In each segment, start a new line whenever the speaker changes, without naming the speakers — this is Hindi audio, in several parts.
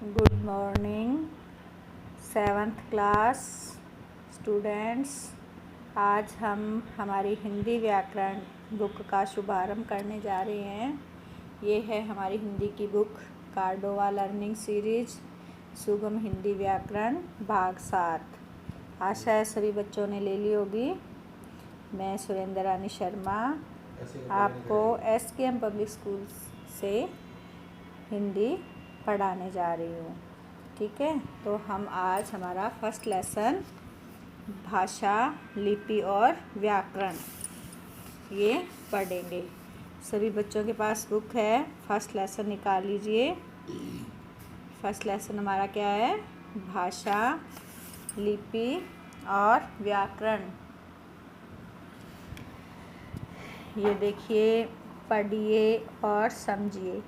Good morning seventh class students. आज हम हमारी हिंदी व्याकरण बुक का शुभारंभ करने जा रहे हैं। ये है हमारी हिंदी की बुक कार्डोवा लर्निंग सीरीज सुगम हिंदी व्याकरण भाग 7। आशा है सभी बच्चों ने ले ली होगी। मैं सुरेंद्र रानी शर्मा आपको SKM पब्लिक स्कूल से हिंदी पढ़ाने जा रही हूँ। ठीक है, तो हम आज हमारा फर्स्ट लेसन भाषा, लिपि और व्याकरण ये पढ़ेंगे। सभी बच्चों के पास बुक है, फर्स्ट लेसन निकाल लीजिए। फर्स्ट लेसन हमारा क्या है? भाषा, लिपि और व्याकरण। ये देखिए, पढ़िए और समझिए।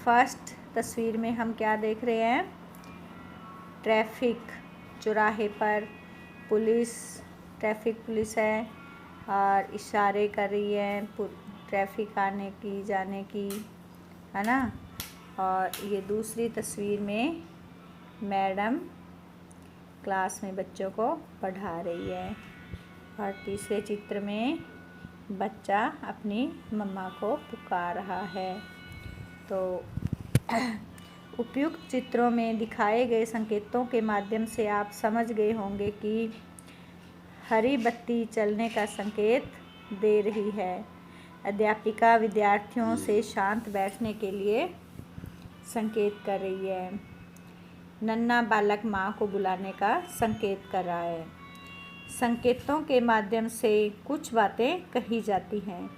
फर्स्ट तस्वीर में हम क्या देख रहे हैं? ट्रैफिक, चौराहे पर ट्रैफिक पुलिस है और इशारे कर रही है ट्रैफिक आने की, जाने की, है ना। और ये दूसरी तस्वीर में मैडम क्लास में बच्चों को पढ़ा रही है। और तीसरे चित्र में बच्चा अपनी मम्मा को पुकार रहा है। तो उपयुक्त चित्रों में दिखाए गए संकेतों के माध्यम से आप समझ गए होंगे कि हरी बत्ती चलने का संकेत दे रही है। अध्यापिका विद्यार्थियों से शांत बैठने के लिए संकेत कर रही है। नन्हा बालक माँ को बुलाने का संकेत कर रहा है। संकेतों के माध्यम से कुछ बातें कही जाती हैं,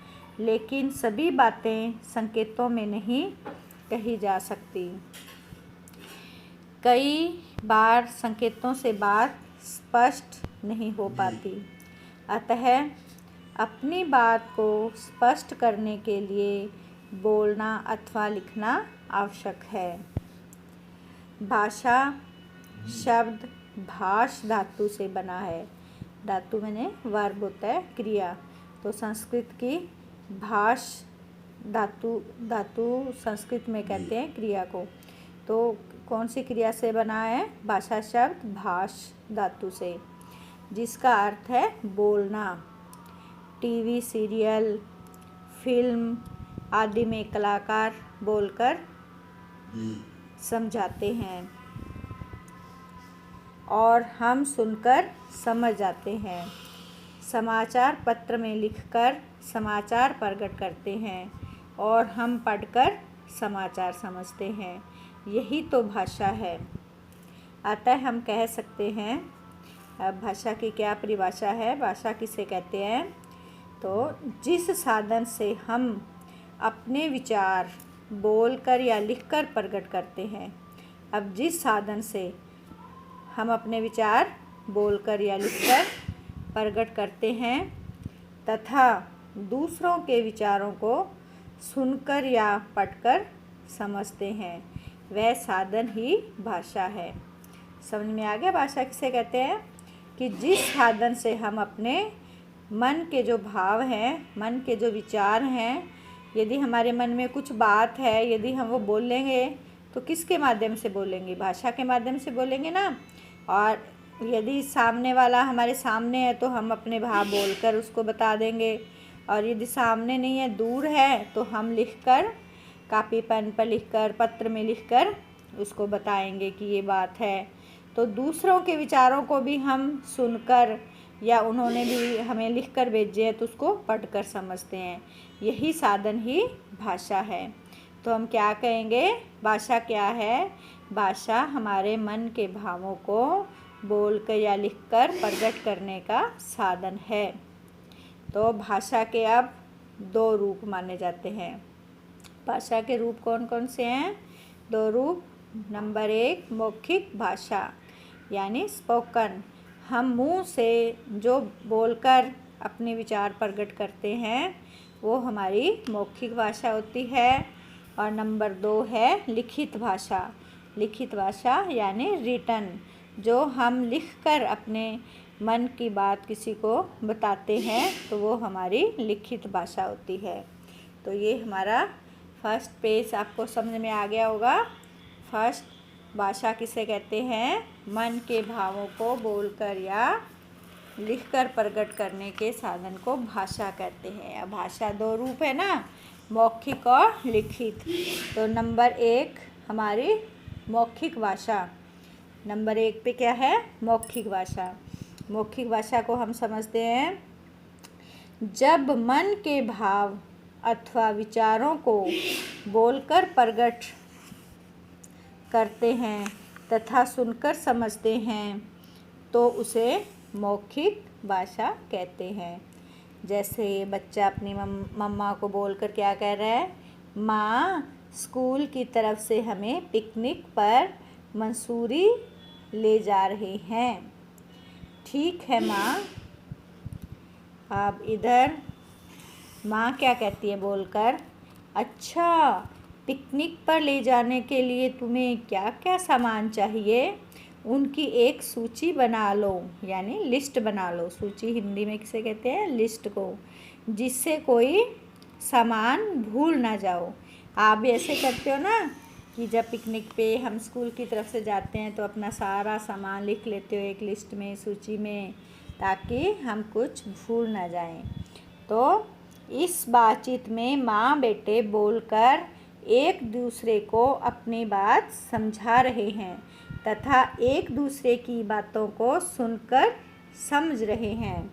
लेकिन सभी बातें संकेतों में नहीं कही जा सकती। कई बार संकेतों से बात स्पष्ट नहीं हो पाती, अतः अपनी बात को स्पष्ट करने के लिए बोलना अथवा लिखना आवश्यक है। भाषा शब्द भाष धातु से बना है। धातु मैंने वर्ब होता है, क्रिया। तो संस्कृत की भाष धातु संस्कृत में कहते हैं क्रिया को। तो कौन सी क्रिया से बना है? भाषा शब्द भाष धातु से, जिसका अर्थ है बोलना। टीवी, सीरियल, फिल्म आदि में कलाकार बोलकर समझाते हैं और हम सुनकर समझ जाते हैं। समाचार पत्र में लिखकर समाचार प्रकट करते हैं और हम पढ़कर समाचार समझते हैं। यही तो भाषा है। अतः हम कह सकते हैं, अब भाषा की क्या परिभाषा है? भाषा किसे कहते हैं? तो जिस साधन से हम अपने विचार बोलकर या लिखकर प्रकट करते हैं। अब जिस साधन से हम अपने विचार बोलकर या लिखकर प्रकट करते हैं तथा दूसरों के विचारों को सुनकर या पढ़कर समझते हैं, वह साधन ही भाषा है। समझ में आ गया भाषा किसे कहते हैं? कि जिस साधन से हम अपने मन के जो भाव हैं, मन के जो विचार हैं, यदि हमारे मन में कुछ बात है, यदि हम वो बोलेंगे तो किसके माध्यम से बोलेंगे? भाषा के माध्यम से बोलेंगे ना। और यदि सामने वाला हमारे सामने है तो हम अपने भाव बोलकर उसको बता देंगे। और यदि सामने नहीं है, दूर है, तो हम लिखकर, कापी पेन पर लिखकर, पत्र में लिखकर उसको बताएंगे कि ये बात है। तो दूसरों के विचारों को भी हम सुनकर या उन्होंने भी हमें लिखकर भेजे हैं तो उसको पढ़कर समझते हैं। यही साधन ही भाषा है। तो हम क्या कहेंगे? भाषा क्या है? भाषा हमारे मन के भावों को बोलकर या लिखकर प्रकट करने का साधन है। तो भाषा के अब 2 रूप माने जाते हैं। भाषा के रूप कौन कौन से हैं? 2 रूप। नंबर 1 मौखिक भाषा यानी स्पोकन। हम मुंह से जो बोलकर अपने विचार प्रकट करते हैं वो हमारी मौखिक भाषा होती है। और नंबर 2 है लिखित भाषा। लिखित भाषा यानी रिटन, जो हम लिखकर अपने मन की बात किसी को बताते हैं तो वो हमारी लिखित भाषा होती है। तो ये हमारा फर्स्ट पेज आपको समझ में आ गया होगा। फर्स्ट भाषा किसे कहते हैं? मन के भावों को बोलकर या लिखकर प्रकट करने के साधन को भाषा कहते हैं। अब भाषा दो रूप है ना, मौखिक और लिखित। तो नंबर 1 हमारी मौखिक भाषा। नंबर 1 पे क्या है? मौखिक भाषा। मौखिक भाषा को हम समझते हैं, जब मन के भाव अथवा विचारों को बोलकर प्रकट करते हैं तथा सुनकर समझते हैं तो उसे मौखिक भाषा कहते हैं। जैसे ये बच्चा अपनी मम्मा को बोलकर क्या कह रहा है? माँ, स्कूल की तरफ से हमें पिकनिक पर मंसूरी ले जा रहे हैं। ठीक है माँ। अब इधर माँ क्या कहती है बोलकर? अच्छा, पिकनिक पर ले जाने के लिए तुम्हें क्या क्या सामान चाहिए? उनकी एक सूची बना लो, यानी लिस्ट बना लो। सूची हिंदी में किसे कहते हैं? लिस्ट को, जिससे कोई सामान भूल ना जाओ। आप भी ऐसे करते हो ना कि जब पिकनिक पे हम स्कूल की तरफ से जाते हैं तो अपना सारा सामान लिख लेते हो एक लिस्ट में, सूची में, ताकि हम कुछ भूल ना जाएं। तो इस बातचीत में माँ बेटे बोलकर एक दूसरे को अपनी बात समझा रहे हैं तथा एक दूसरे की बातों को सुनकर समझ रहे हैं।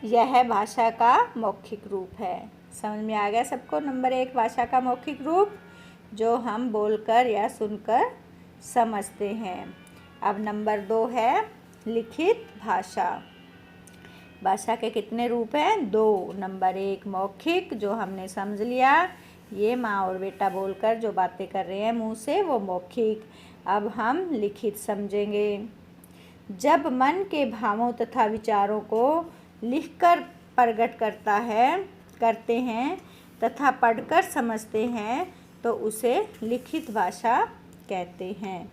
यह भाषा का मौखिक रूप है। समझ में आ गया सबको? नंबर 1 भाषा का मौखिक रूप, जो हम बोलकर या सुनकर समझते हैं। अब नंबर 2 है लिखित भाषा। भाषा के कितने रूप हैं? 2। नंबर 1 मौखिक, जो हमने समझ लिया, ये माँ और बेटा बोलकर जो बातें कर रहे हैं मुंह से, वो मौखिक। अब हम लिखित समझेंगे। जब मन के भावों तथा विचारों को लिखकर प्रकट करते हैं तथा पढ़कर समझते हैं तो उसे लिखित भाषा कहते हैं।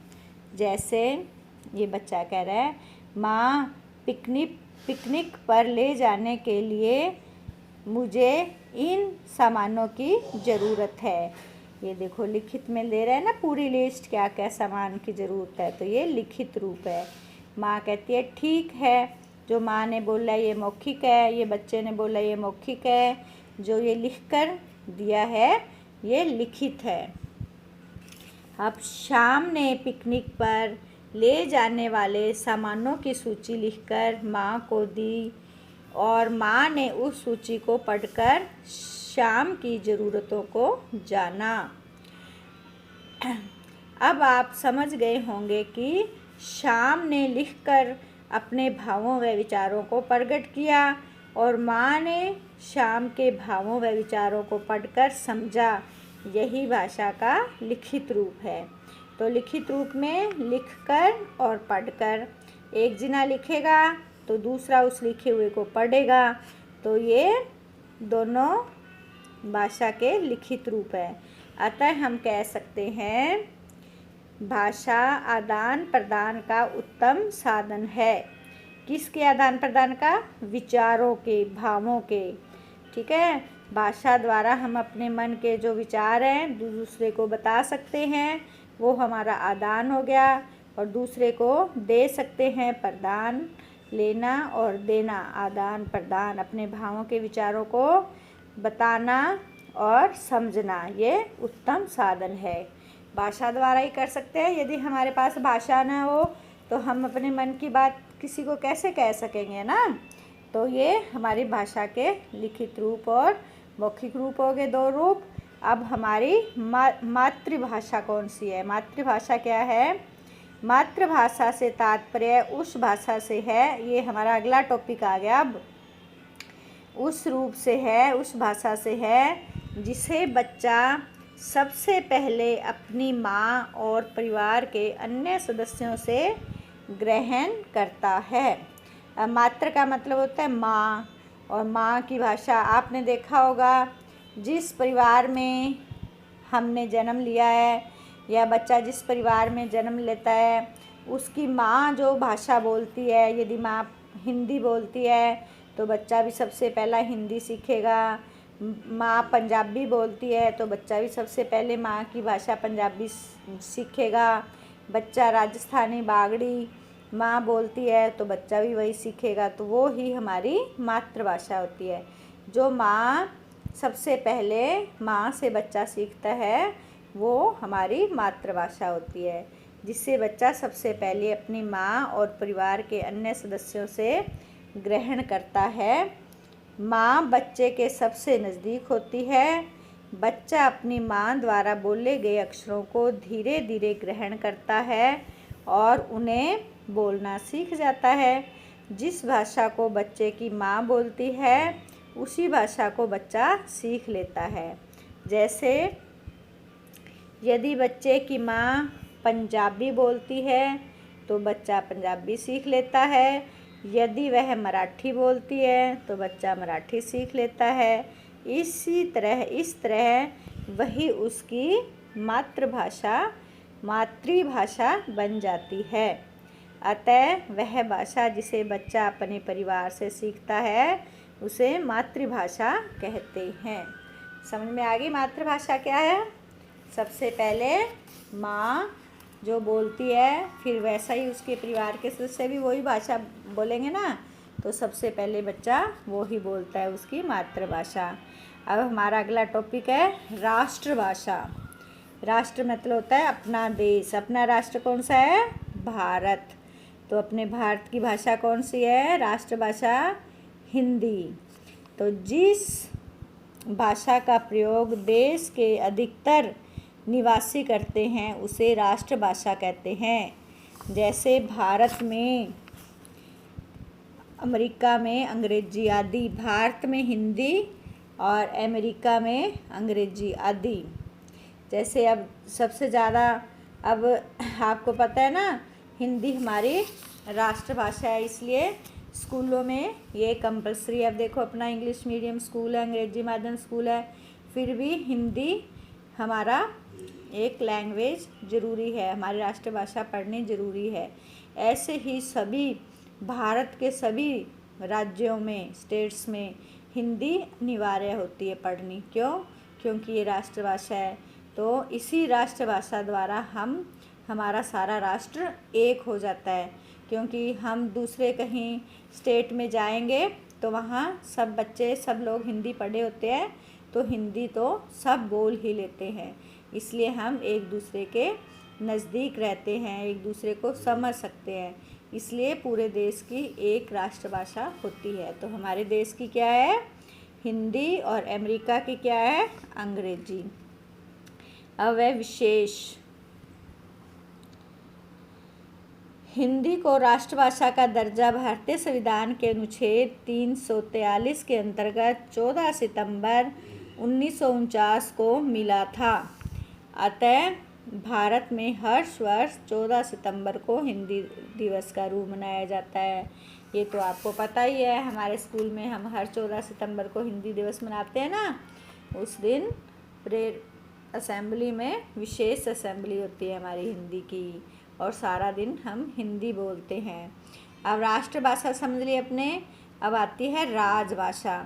जैसे ये बच्चा कह रहा है, माँ, पिकनिक पर ले जाने के लिए मुझे इन सामानों की ज़रूरत है। ये देखो लिखित में ले रहे हैं ना पूरी लिस्ट, क्या क्या सामान की ज़रूरत है, तो ये लिखित रूप है। माँ कहती है ठीक है। जो माँ ने बोला ये मौखिक है, ये बच्चे ने बोला ये मौखिक है, जो ये लिख कर दिया है ये लिखित है। अब श्याम ने पिकनिक पर ले जाने वाले सामानों की सूची लिखकर माँ को दी और माँ ने उस सूची को पढ़कर श्याम की ज़रूरतों को जाना। अब आप समझ गए होंगे कि श्याम ने लिखकर अपने भावों व विचारों को प्रकट किया और माँ ने श्याम के भावों व विचारों को पढ़कर समझा। यही भाषा का लिखित रूप है। तो लिखित रूप में लिखकर और पढ़कर, एक जना लिखेगा तो दूसरा उस लिखे हुए को पढ़ेगा, तो ये दोनों भाषा के लिखित रूप है। अतः हम कह सकते हैं भाषा आदान प्रदान का उत्तम साधन है। किसके आदान प्रदान का? विचारों के, भावों के। ठीक है, भाषा द्वारा हम अपने मन के जो विचार हैं दूसरे को बता सकते हैं, वो हमारा आदान हो गया, और दूसरे को दे सकते हैं, प्रदान, लेना और देना, आदान प्रदान, अपने भावों के विचारों को बताना और समझना, ये उत्तम साधन है। भाषा द्वारा ही कर सकते हैं। यदि हमारे पास भाषा ना हो तो हम अपने मन की बात किसी को कैसे कह सकेंगे ना। तो ये हमारी भाषा के लिखित रूप और मौखिक रूप हो गए, 2 रूप। अब हमारी मातृभाषा कौन सी है? मातृभाषा क्या है? मातृभाषा से तात्पर्य उस भाषा से है, ये हमारा अगला टॉपिक आ गया। अब उस रूप से है, उस भाषा से है जिसे बच्चा सबसे पहले अपनी माँ और परिवार के अन्य सदस्यों से ग्रहण करता है। मातृ का मतलब होता है माँ, और माँ की भाषा आपने देखा होगा, जिस परिवार में हमने जन्म लिया है या बच्चा जिस परिवार में जन्म लेता है उसकी माँ जो भाषा बोलती है, यदि माँ हिंदी बोलती है तो बच्चा भी सबसे पहला हिंदी सीखेगा। माँ पंजाबी बोलती है तो बच्चा भी सबसे पहले माँ की भाषा पंजाबी सीखेगा। बच्चा राजस्थानी बागड़ी माँ बोलती है तो बच्चा भी वही सीखेगा। तो वो ही हमारी मातृभाषा होती है। जो माँ सबसे पहले माँ से बच्चा सीखता है वो हमारी मातृभाषा होती है, जिससे बच्चा सबसे पहले अपनी माँ और परिवार के अन्य सदस्यों से ग्रहण करता है। माँ बच्चे के सबसे नज़दीक होती है। बच्चा अपनी माँ द्वारा बोले गए अक्षरों को धीरे धीरे ग्रहण करता है और उन्हें बोलना सीख जाता है। जिस भाषा को बच्चे की माँ बोलती है उसी भाषा को बच्चा सीख लेता है। जैसे यदि बच्चे की माँ पंजाबी बोलती है तो बच्चा पंजाबी सीख लेता है। यदि वह मराठी बोलती है तो बच्चा मराठी सीख लेता है। इस तरह वही उसकी मातृभाषा बन जाती है। अतः वह भाषा जिसे बच्चा अपने परिवार से सीखता है उसे मातृभाषा कहते हैं। समझ में आ गई मातृभाषा क्या है? सबसे पहले माँ जो बोलती है, फिर वैसा ही उसके परिवार के सदस्य भी वही भाषा बोलेंगे ना, तो सबसे पहले बच्चा वो ही बोलता है, उसकी मातृभाषा। अब हमारा अगला टॉपिक है राष्ट्रभाषा। राष्ट्र मतलब होता है अपना देश। अपना राष्ट्र कौन सा है? भारत। तो अपने भारत की भाषा कौन सी है? राष्ट्रभाषा हिंदी। तो जिस भाषा का प्रयोग देश के अधिकतर निवासी करते हैं उसे राष्ट्रभाषा कहते हैं। जैसे भारत में, अमेरिका में अंग्रेजी आदि। भारत में हिंदी और अमेरिका में अंग्रेजी आदि। जैसे अब सबसे ज़्यादा, अब आपको पता है ना, हिंदी हमारी राष्ट्रभाषा है, इसलिए स्कूलों में ये कंपलसरी है। अब देखो अपना इंग्लिश मीडियम स्कूल है, अंग्रेजी माध्यम स्कूल है, फिर भी हिंदी हमारा एक लैंग्वेज ज़रूरी है, हमारी राष्ट्रभाषा पढ़नी ज़रूरी है। ऐसे ही सभी भारत के सभी राज्यों में, स्टेट्स में हिंदी अनिवार्य होती है पढ़नी। क्यों? क्योंकि ये राष्ट्रभाषा है। तो इसी राष्ट्रभाषा द्वारा हमारा सारा राष्ट्र एक हो जाता है। क्योंकि हम दूसरे कहीं स्टेट में जाएंगे तो वहाँ सब बच्चे, सब लोग हिंदी पढ़े होते हैं, तो हिंदी तो सब बोल ही लेते हैं। इसलिए हम एक दूसरे के नज़दीक रहते हैं, एक दूसरे को समझ सकते हैं। इसलिए पूरे देश की एक राष्ट्रभाषा होती है। तो हमारे देश की क्या है? हिंदी, और अमेरिका की क्या है? अंग्रेजी। अब है विशेष। हिंदी को राष्ट्रभाषा का दर्जा भारतीय संविधान के अनुच्छेद 343 के अंतर्गत 14 सितंबर 1949 को मिला था। अतः भारत में हर वर्ष 14 सितंबर को हिंदी दिवस का रूप मनाया जाता है। ये तो आपको पता ही है, हमारे स्कूल में हम हर 14 सितंबर को हिंदी दिवस मनाते हैं ना। उस दिन परेड असेंबली में विशेष असेंबली होती है हमारी हिंदी की, और सारा दिन हम हिंदी बोलते हैं। अब राष्ट्रभाषा समझ लिए अपने। अब आती है राजभाषा।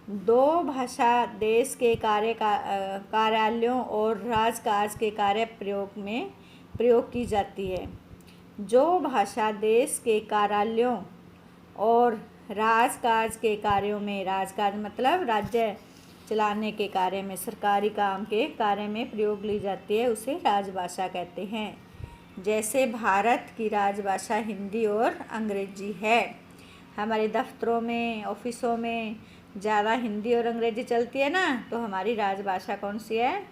दो भाषा देश के कार्यालयों और राजकाज के कार्य प्रयोग की जाती है। जो भाषा देश के कार्यालयों और राजकाज के कार्यों में, राजकाज मतलब राज्य चलाने के कार्य में, सरकारी काम के कार्य में प्रयोग ली जाती है, उसे राजभाषा कहते हैं। जैसे भारत की राजभाषा हिंदी और अंग्रेजी है। हमारे दफ्तरों में, ऑफिसों में ज़्यादा हिंदी और अंग्रेजी चलती है ना, तो हमारी राजभाषा कौन सी है?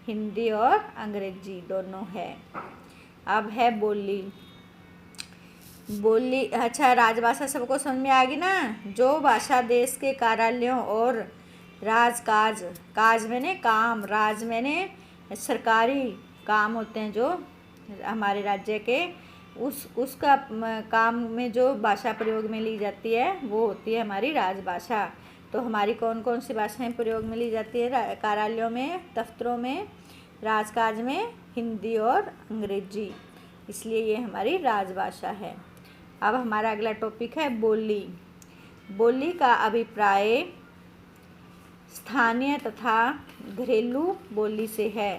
हिंदी और अंग्रेजी दोनों है। अब है बोली। अच्छा, राजभाषा सबको समझ में आ गई ना। जो भाषा देश के कार्यालयों और राजकाज, काज मैंने काम, राज मैंने सरकारी काम होते हैं जो हमारे राज्य के, उसका काम में जो भाषा प्रयोग में ली जाती है वो होती है हमारी राजभाषा। तो हमारी कौन कौन सी भाषाएं प्रयोग में ली जाती है कार्यालयों में, दफ्तरों में, राजकाज में? हिंदी और अंग्रेजी। इसलिए ये हमारी राजभाषा है। अब हमारा अगला टॉपिक है बोली। बोली का अभिप्राय स्थानीय तथा घरेलू बोली से है।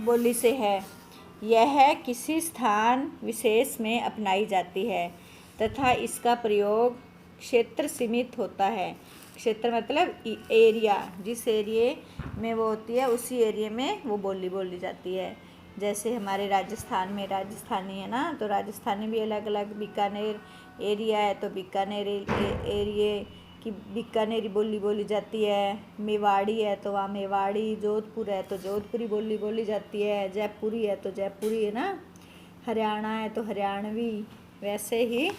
बोली से है। यह किसी स्थान विशेष में अपनाई जाती है तथा इसका प्रयोग क्षेत्र सीमित होता है। क्षेत्र मतलब एरिया, जिस एरिए में वो होती है उसी एरिया में वो बोली बोली जाती है। जैसे हमारे राजस्थान में राजस्थानी है ना, तो राजस्थानी भी अलग अलग, बीकानेर एरिया है तो बीकानेर एरिए की बीकानेरी बोली बोली जाती है। मेवाड़ी है तो वहाँ मेवाड़ी, जोधपुर है तो जोधपुरी बोली बोली जाती है, जयपुरी है तो जयपुरी है ना, हरियाणा है तो हरियाणवी। वैसे ही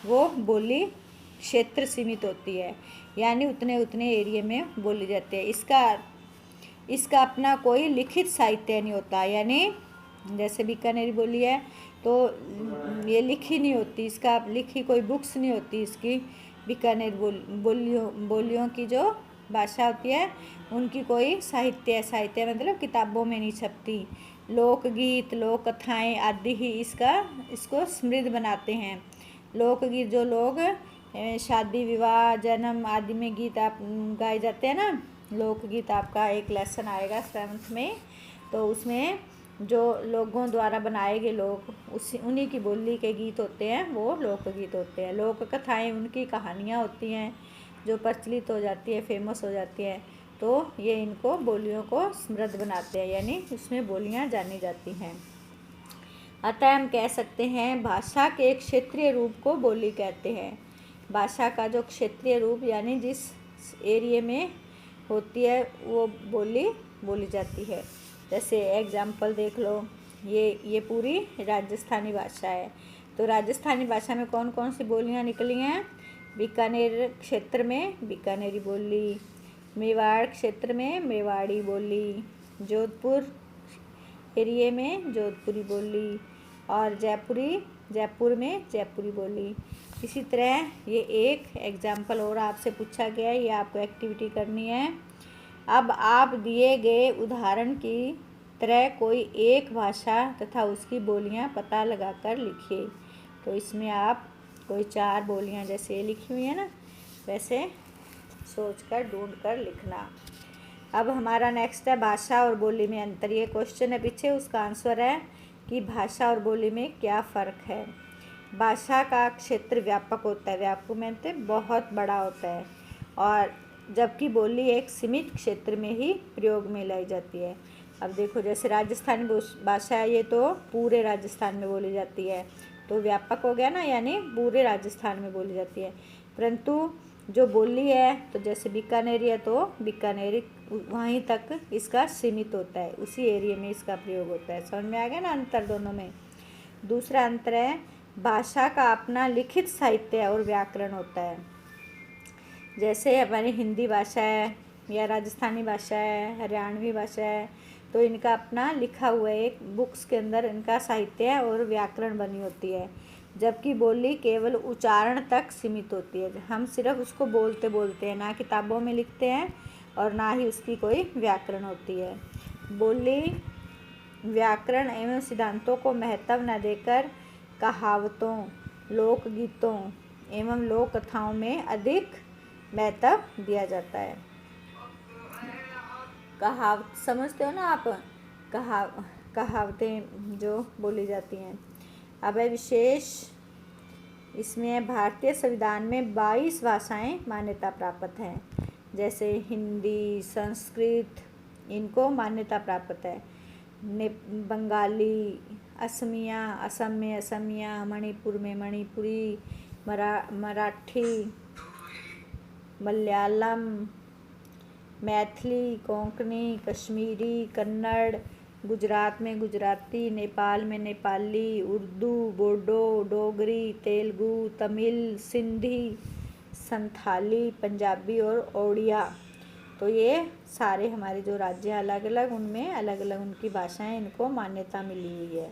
वो बोली क्षेत्र सीमित होती है, यानी उतने उतने एरिया में बोली जाती है। इसका अपना कोई लिखित साहित्य नहीं होता, यानी जैसे बीकानेरी बोली है तो ये लिखी नहीं होती, इसका लिखी कोई बुक्स नहीं होती इसकी। बीकानेर बोलियों की जो भाषा होती है उनकी कोई साहित्य मतलब किताबों में नहीं छपती। लोकगीत लोक कथाएँ आदि ही इसको समृद्ध बनाते हैं। लोकगीत जो लोग शादी विवाह जन्म आदि में गीत आप गाए जाते हैं ना, लोकगीत आपका एक लेसन आएगा 7th में, तो उसमें जो लोगों द्वारा बनाए गए लोग उन्हीं की बोली के गीत होते हैं, वो लोकगीत होते हैं। लोक कथाएँ उनकी कहानियाँ होती हैं जो प्रचलित हो जाती है, फेमस हो जाती है, तो ये इनको बोलियों को समृद्ध बनाते हैं, यानी उसमें बोलियाँ जानी जाती हैं। अतः हम कह सकते हैं भाषा के एक क्षेत्रीय रूप को बोली कहते हैं। भाषा का जो क्षेत्रीय रूप यानी जिस एरिया में होती है वो बोली बोली जाती है। जैसे एग्जाम्पल देख लो, ये पूरी राजस्थानी भाषा है, तो राजस्थानी भाषा में कौन कौन सी बोलियाँ निकली हैं? बीकानेर क्षेत्र में बीकानेरी बोली, मेवाड़ क्षेत्र में मेवाड़ी बोली, जोधपुर एरिए में जोधपुरी बोली, और जयपुर में जयपुरी बोली। इसी तरह ये एक एग्जाम्पल और आपसे पूछा गया है, ये आपको एक्टिविटी करनी है। अब आप दिए गए उदाहरण की तरह कोई एक भाषा तथा उसकी बोलियां पता लगाकर लिखिए। तो इसमें आप कोई 4 बोलियां जैसे ये लिखी हुई है ना, वैसे सोचकर ढूंढ कर लिखना। अब हमारा नेक्स्ट है भाषा और बोली में अंतर। ये क्वेश्चन है पीछे, उसका आंसर है कि भाषा और बोली में क्या फ़र्क है। भाषा का क्षेत्र व्यापक होता है, व्यापक मतलब बहुत बड़ा होता है, और जबकि बोली एक सीमित क्षेत्र में ही प्रयोग में लाई जाती है। अब देखो जैसे राजस्थानी भाषा है, ये तो पूरे राजस्थान में बोली जाती है, तो व्यापक हो गया ना, यानी पूरे राजस्थान में बोली जाती है। परंतु जो बोली है तो जैसे बीकानेरी है तो बीकानेरी वहीं तक इसका सीमित होता है, उसी एरिया में इसका प्रयोग होता है। समझ में आ गया ना अंतर दोनों में। दूसरा अंतर है भाषा का अपना लिखित साहित्य और व्याकरण होता है। जैसे हमारी हिंदी भाषा है या राजस्थानी भाषा है, हरियाणवी भाषा है, तो इनका अपना लिखा हुआ एक बुक्स के अंदर इनका साहित्य और व्याकरण बनी होती है, जबकि बोली केवल उच्चारण तक सीमित होती है। हम सिर्फ उसको बोलते बोलते हैं, ना किताबों में लिखते हैं और ना ही उसकी कोई व्याकरण होती है। बोली व्याकरण एवं सिद्धांतों को महत्व न देकर कहावतों, लोकगीतों एवं लोक कथाओं में अधिक महत्व दिया जाता है। कहावत समझते हो ना आप, कहावतें जो बोली जाती हैं। अब है विशेष, इसमें भारतीय संविधान में 22 भाषाएं मान्यता प्राप्त हैं। जैसे हिंदी, संस्कृत, इनको मान्यता प्राप्त है। बंगाली, असमिया, असम में असमिया, मणिपुर में मणिपुरी, मराठी, मलयालम, मैथिली, कोंकणी, कश्मीरी, कन्नड़, गुजरात में गुजराती, नेपाल में नेपाली, उर्दू, बोडो, डोगरी, तेलुगु, तमिल, सिंधी, संथाली, पंजाबी और ओडिया। तो ये सारे हमारे जो राज्य अलग अलग, उनमें अलग अलग उनकी भाषाएं, इनको मान्यता मिली हुई है।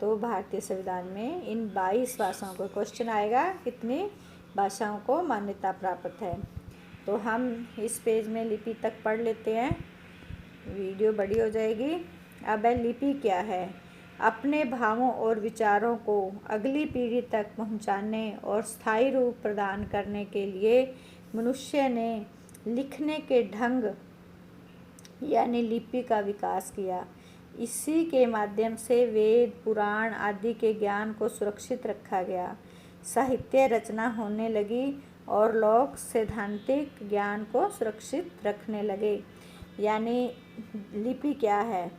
तो भारतीय संविधान में इन 22 भाषाओं को क्वेश्चन आएगा, कितनी भाषाओं को मान्यता प्राप्त है। तो हम इस पेज में लिपि तक पढ़ लेते हैं, वीडियो बड़ी हो जाएगी। अब है लिपि क्या है। अपने भावों और विचारों को अगली पीढ़ी तक पहुंचाने और स्थायी रूप प्रदान करने के लिए मनुष्य ने लिखने के ढंग यानी लिपि का विकास किया। इसी के माध्यम से वेद, पुराण आदि के ज्ञान को सुरक्षित रखा गया। साहित्य रचना होने लगी और लोग सैद्धांतिक ज्ञान को सुरक्षित रखने लगे। यानी लिपि क्या है?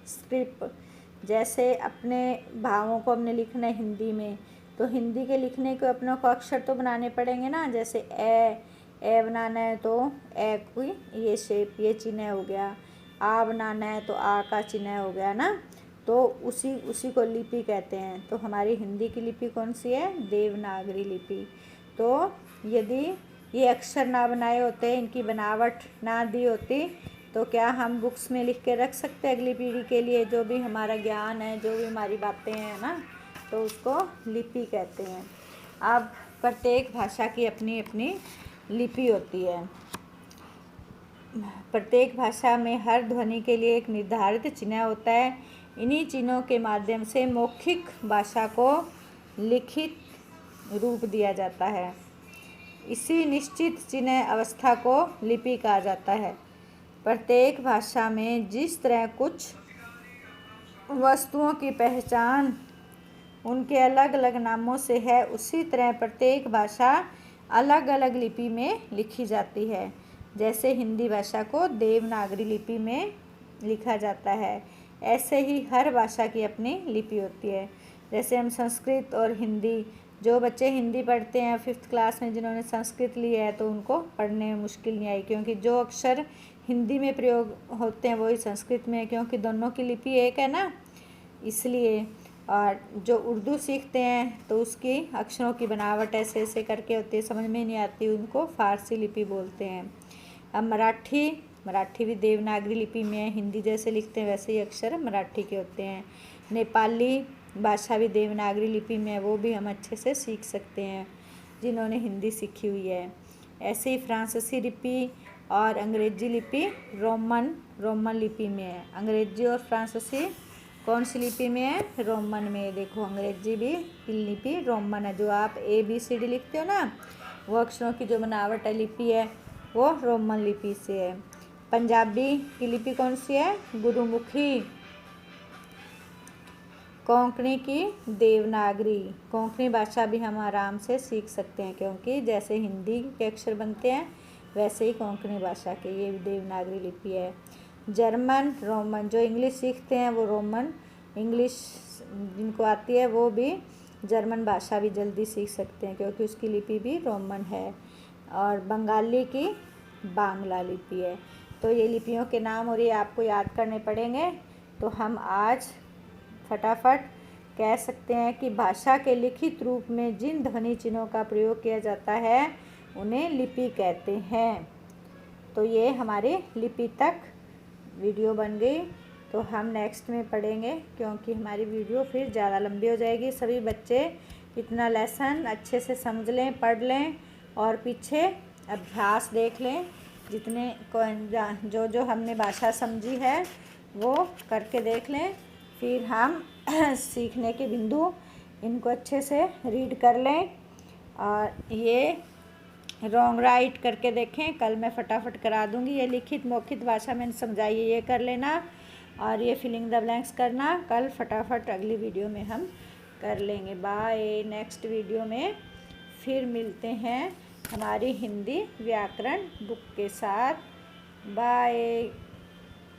स्क्रिप्ट। जैसे अपने भावों को हमने लिखना है हिंदी में, तो हिंदी के लिखने को अपनों को अक्षर तो बनाने पड़ेंगे ना। जैसे ए बनाना है तो ए की ये शेप, ये चिन्ह हो गया। आ बनाना है तो आ का चिन्ह हो गया ना। तो उसी को लिपि कहते हैं। तो हमारी हिंदी की लिपि कौन सी है? देवनागरी लिपि। तो यदि ये अक्षर ना बनाए होते, इनकी बनावट ना दी होती, तो क्या हम बुक्स में लिख के रख सकते अगली पीढ़ी के लिए जो भी हमारा ज्ञान है, जो भी हमारी बातें हैं ना, तो उसको लिपि कहते हैं। अब प्रत्येक भाषा की अपनी अपनी लिपि होती है। प्रत्येक भाषा में हर ध्वनि के लिए एक निर्धारित चिन्ह होता है। इन्हीं चिन्हों के माध्यम से मौखिक भाषा को लिखित रूप दिया जाता है। इसी निश्चित चिन्ह अवस्था को लिपि कहा जाता है। प्रत्येक भाषा में जिस तरह कुछ वस्तुओं की पहचान उनके अलग अलग नामों से है, उसी तरह प्रत्येक भाषा अलग अलग लिपि में लिखी जाती है। जैसे हिंदी भाषा को देवनागरी लिपि में लिखा जाता है, ऐसे ही हर भाषा की अपनी लिपि होती है। जैसे हम संस्कृत और हिंदी, जो बच्चे हिंदी पढ़ते हैं 5th क्लास में, जिन्होंने संस्कृत लिया है, तो उनको पढ़ने में मुश्किल नहीं आई, क्योंकि जो अक्षर हिंदी में प्रयोग होते हैं वही संस्कृत में है, क्योंकि दोनों की लिपि एक है ना, इसलिए। और जो उर्दू सीखते हैं तो उसकी अक्षरों की बनावट ऐसे ऐसे करके होती है, समझ में नहीं आती, उनको फारसी लिपि बोलते हैं। अब मराठी भी देवनागरी लिपि में है। हिंदी जैसे लिखते हैं वैसे ही अक्षर मराठी के होते हैं। नेपाली भाषा भी देवनागरी लिपि में है, वो भी हम अच्छे से सीख सकते हैं जिन्होंने हिंदी सीखी हुई है। ऐसे ही फ्रांसीसी लिपि और अंग्रेजी लिपि रोमन लिपि में है। अंग्रेजी और फ्रांसीसी कौन सी लिपि में है? रोमन में। देखो अंग्रेजी भी लिपि रोमन है। जो आप ABCD लिखते हो ना, वो अक्षरों की जो बनावट है, लिपि है, वो रोमन लिपि से है। पंजाबी की लिपि कौन सी है? गुरुमुखी। कोंकणी की देवनागरी। कोंकणी भाषा भी हम आराम से सीख सकते हैं, क्योंकि जैसे हिंदी के अक्षर बनते हैं वैसे ही कोंकणी भाषा के ये देवनागरी लिपि है। जर्मन, रोमन, जो इंग्लिश सीखते हैं वो रोमन इंग्लिश जिनको आती है वो भी जर्मन भाषा भी जल्दी सीख सकते हैं, क्योंकि उसकी लिपि भी रोमन है। और बंगाली की बांग्ला लिपि है। तो ये लिपियों के नाम और ये आपको याद करने पड़ेंगे। तो हम आज फटाफट कह सकते हैं कि भाषा के लिखित रूप में जिन ध्वनि चिन्हों का प्रयोग किया जाता है उन्हें लिपि कहते हैं। तो ये हमारे लिपि तक वीडियो बन गई। तो हम नेक्स्ट में पढ़ेंगे, क्योंकि हमारी वीडियो फिर ज़्यादा लंबी हो जाएगी। सभी बच्चे इतना लेसन अच्छे से समझ लें, पढ़ लें और पीछे अभ्यास देख लें। जितने जो हमने भाषा समझी है वो करके देख लें, फिर हम सीखने के बिंदु इनको अच्छे से रीड कर लें और ये रॉन्ग राइट करके देखें। कल मैं फटाफट करा दूंगी। ये लिखित मौखिक भाषा मैंने समझाई है, ये कर लेना और ये फिलिंग द ब्लैंक्स करना। कल फटाफट अगली वीडियो में हम कर लेंगे। बाय। नेक्स्ट वीडियो में फिर मिलते हैं हमारी हिंदी व्याकरण बुक के साथ। बाय।